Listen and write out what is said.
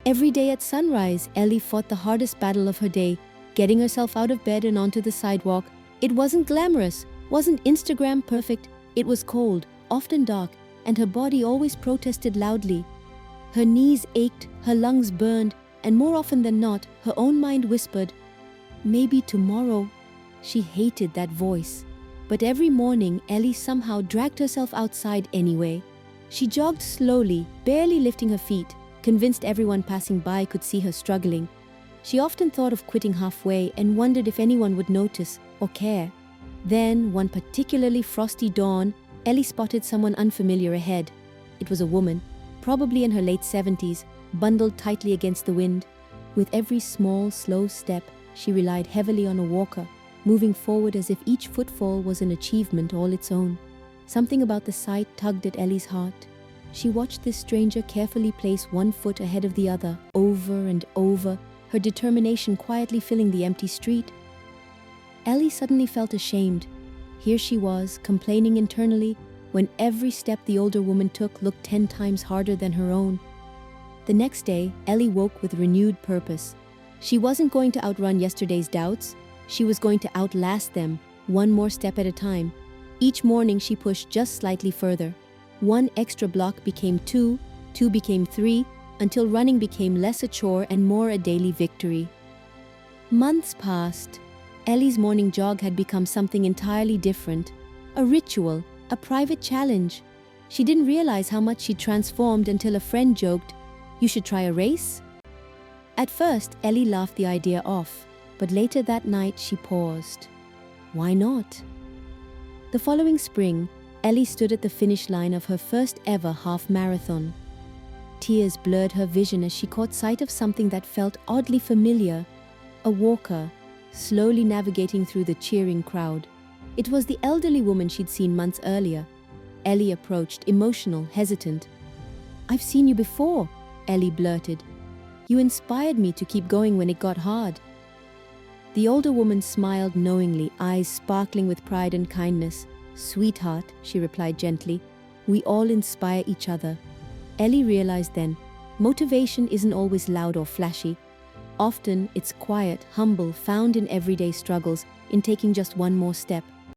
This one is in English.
Every day at sunrise, Ellie fought the hardest battle of her day, getting herself out of bed and onto the sidewalk. It wasn't glamorous, wasn't Instagram perfect, it was cold, often dark, and her body always protested loudly. Her knees ached, her lungs burned, and more often than not, her own mind whispered, "Maybe tomorrow." She hated that voice. But every morning, Ellie somehow dragged herself outside anyway. She jogged slowly, barely lifting her feet, convinced everyone passing by could see her struggling. She often thought of quitting halfway and wondered if anyone would notice or care. Then, one particularly frosty dawn, Ellie spotted someone unfamiliar ahead. It was a woman, probably in her late 70s, bundled tightly against the wind. With every small, slow step, she relied heavily on a walker, moving forward as if each footfall was an achievement all its own. Something about the sight tugged at Ellie's heart. She watched this stranger carefully place one foot ahead of the other, over and over, her determination quietly filling the empty street. Ellie suddenly felt ashamed. Here she was, complaining internally, when every step the older woman took looked 10 times harder than her own. The next day, Ellie woke with renewed purpose. She wasn't going to outrun yesterday's doubts. She was going to outlast them, one more step at a time. Each morning she pushed just slightly further. One extra block became two became three, until running became less a chore and more a daily victory. Months passed. Ellie's morning jog had become something entirely different. A ritual, a private challenge. She didn't realize how much she'd transformed until a friend joked, "You should try a race?" At first, Ellie laughed the idea off, but later that night she paused. Why not? The following spring, Ellie stood at the finish line of her first ever half marathon. Tears blurred her vision as she caught sight of something that felt oddly familiar. A walker, slowly navigating through the cheering crowd. It was the elderly woman she'd seen months earlier. Ellie approached, emotional, hesitant. "I've seen you before," Ellie blurted. "You inspired me to keep going when it got hard." The older woman smiled knowingly, eyes sparkling with pride and kindness. "Sweetheart," she replied gently, "we all inspire each other." Ellie realized then, motivation isn't always loud or flashy. Often, it's quiet, humble, found in everyday struggles, in taking just one more step.